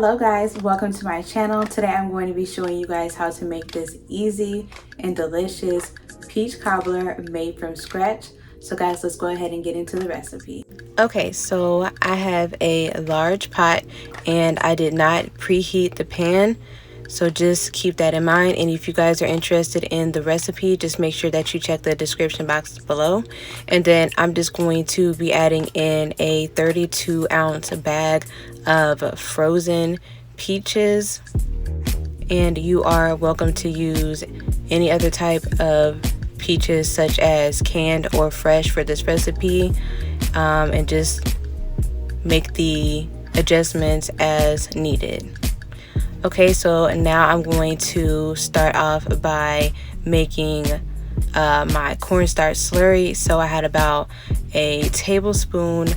Hello guys, welcome to my channel. Today I'm going to be showing you guys how to make this easy and delicious peach cobbler made from scratch. So guys, let's go ahead and get into the recipe. Okay, so I have a large pot and I did not preheat the pan. So just keep that in mind, and if you guys are interested in the recipe, just make sure that you check the description box below. And then I'm just going to be adding in a 32-ounce bag of frozen peaches, and you are welcome to use any other type of peaches such as canned or fresh for this recipe, and just make the adjustments as needed. Okay, so now I'm going to start off by making my cornstarch slurry. So I had about a tablespoon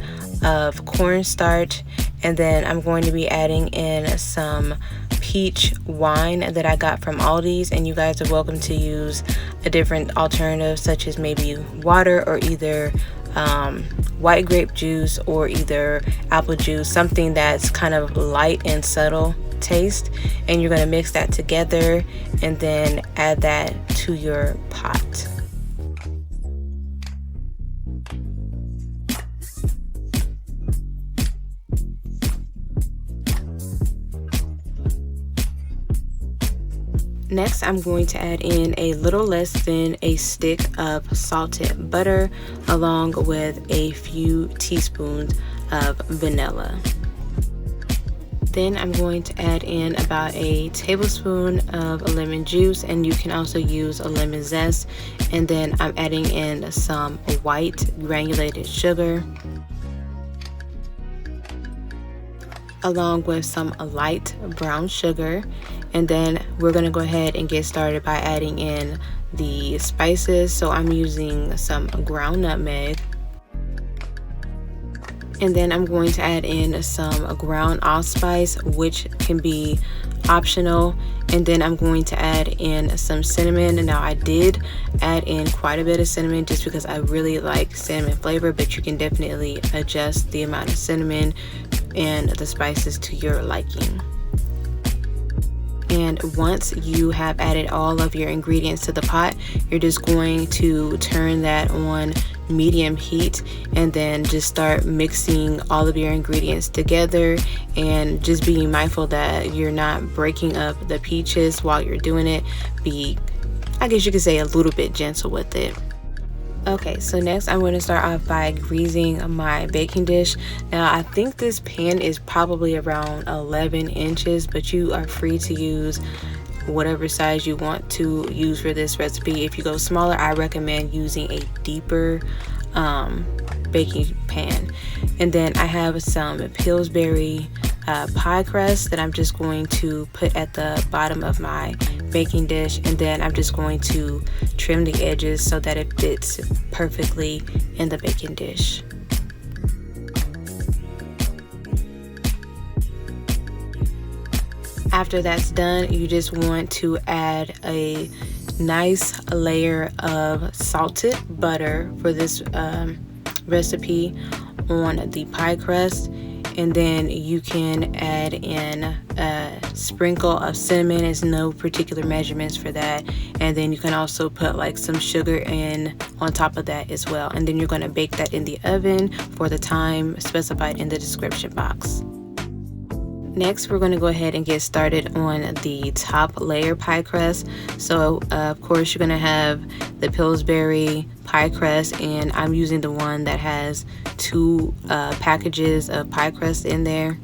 of cornstarch, and then I'm going to be adding in some peach wine that I got from Aldi's, and you guys are welcome to use a different alternative such as maybe water or either white grape juice or either apple juice, something that's kind of light and subtle taste. And you're going to mix that together and then add that to your pot. Next, I'm going to add in a little less than a stick of salted butter along with a few teaspoons of vanilla. Then I'm going to add in about a tablespoon of lemon juice, and you can also use a lemon zest. And then I'm adding in some white granulated sugar along with some light brown sugar. And then we're going to go ahead and get started by adding in the spices. So I'm using some ground nutmeg, and then I'm going to add in some ground allspice, which can be optional. And then I'm going to add in some cinnamon. Now I did add in quite a bit of cinnamon just because I really like cinnamon flavor, but you can definitely adjust the amount of cinnamon and the spices to your liking. And once you have added all of your ingredients to the pot, you're just going to turn that on medium heat and then just start mixing all of your ingredients together, and just being mindful that you're not breaking up the peaches while you're doing it. I guess you could say, a little bit gentle with it. Okay, so next I'm going to start off by greasing my baking dish. Now I think this pan is probably around 11 inches, but you are free to use whatever size you want to use for this recipe. If you go smaller, I recommend using a deeper baking pan. And then I have some Pillsbury pie crust that I'm just going to put at the bottom of my baking dish, and then I'm just going to trim the edges so that it fits perfectly in the baking dish. After that's done, you just want to add a nice layer of salted butter for this recipe on the pie crust. And then you can add in a sprinkle of cinnamon. There's no particular measurements for that. And then you can also put like some sugar in on top of that as well. And then you're going to bake that in the oven for the time specified in the description box. Next, we're going to go ahead and get started on the top layer pie crust. So of course you're going to have the Pillsbury pie crust, and I'm using the one that has 2 packages of pie crust in there.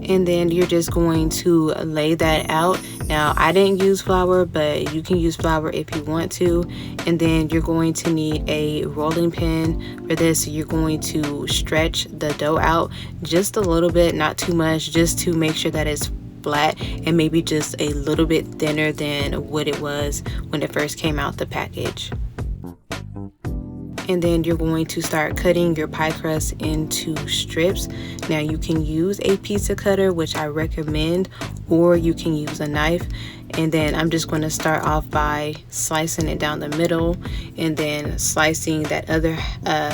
And then you're just going to lay that out. Now I didn't use flour, but you can use flour if you want to. And then you're going to need a rolling pin for this. So you're going to stretch the dough out just a little bit, not too much, just to make sure that it's flat and maybe just a little bit thinner than what it was when it first came out the package. And then you're going to start cutting your pie crust into strips. Now you can use a pizza cutter, which I recommend, or you can use a knife. And then I'm just going to start off by slicing it down the middle, and then slicing that other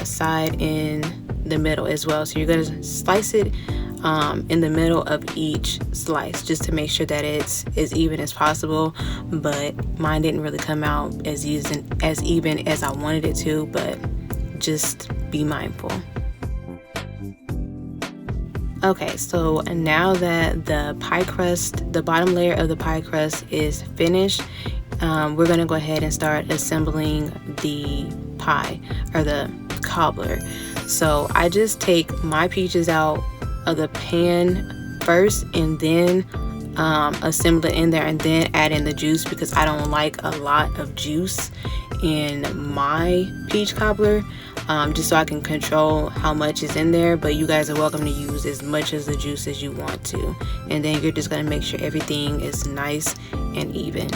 side in the middle as well. So you're going to slice it in the middle of each slice, just to make sure that it's as even as possible. But mine didn't really come out as even as I wanted it to, but just be mindful. Okay, so now that the pie crust, the bottom layer of the pie crust is finished, we're gonna go ahead and start assembling the pie, or the cobbler. So I just take my peaches out of the pan first, and then assemble it in there, and then add in the juice, because I don't like a lot of juice in my peach cobbler, just so I can control how much is in there. But you guys are welcome to use as much of the juice as you want to, and then you're just going to make sure everything is nice and even.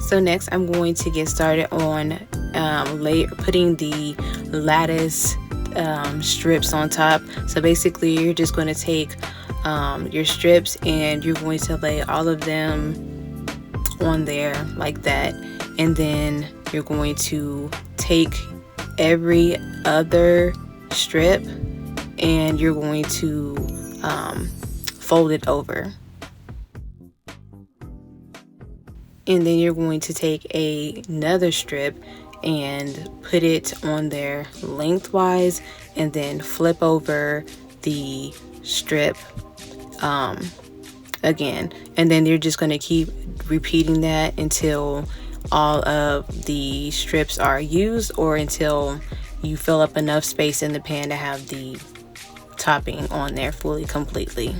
So next I'm going to get started on putting the lattice strips on top. So basically you're just going to take your strips, and you're going to lay all of them on there like that, and then you're going to take every other strip and you're going to fold it over, and then you're going to take another strip and put it on there lengthwise, and then flip over the strip again, and then you're just going to keep repeating that until all of the strips are used, or until you fill up enough space in the pan to have the topping on there fully completely.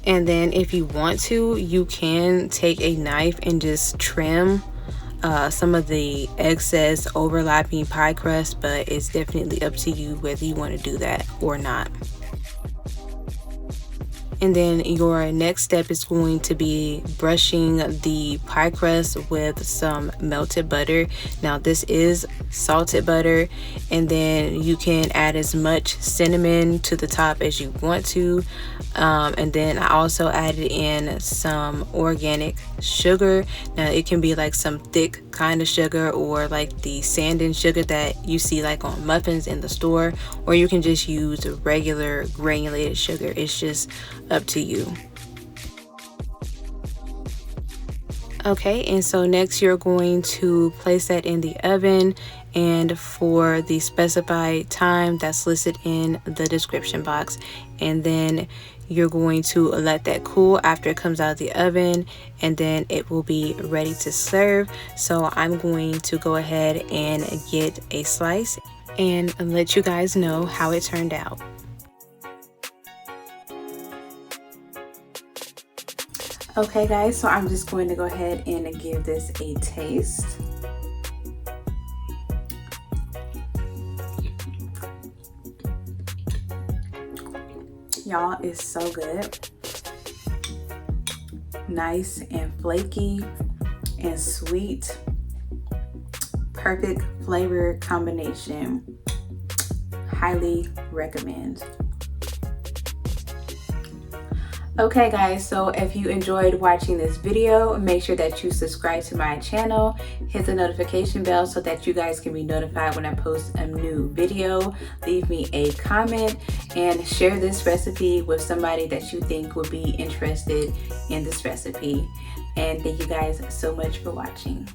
And then if you want to, you can take a knife and just trim some of the excess overlapping pie crust, but it's definitely up to you whether you want to do that or not. And then your next step is going to be brushing the pie crust with some melted butter. Now this is salted butter, and then you can add as much cinnamon to the top as you want to. And then I also added in some organic sugar. Now it can be like some thick kind of sugar, or like the sanding sugar that you see like on muffins in the store, or you can just use regular granulated sugar. It's just up to you. Okay, and so next you're going to place that in the oven, and for the specified time that's listed in the description box, and then you're going to let that cool after it comes out of the oven, and then it will be ready to serve. So I'm going to go ahead and get a slice and let you guys know how it turned out. Okay guys, so I'm just going to go ahead and give this a taste. Y'all, it's so good. Nice and flaky and sweet. Perfect flavor combination. Highly recommend. Okay guys, so if you enjoyed watching this video, make sure that you subscribe to my channel, hit the notification bell so that you guys can be notified when I post a new video. Leave me a comment and share this recipe with somebody that you think would be interested in this recipe. And thank you guys so much for watching.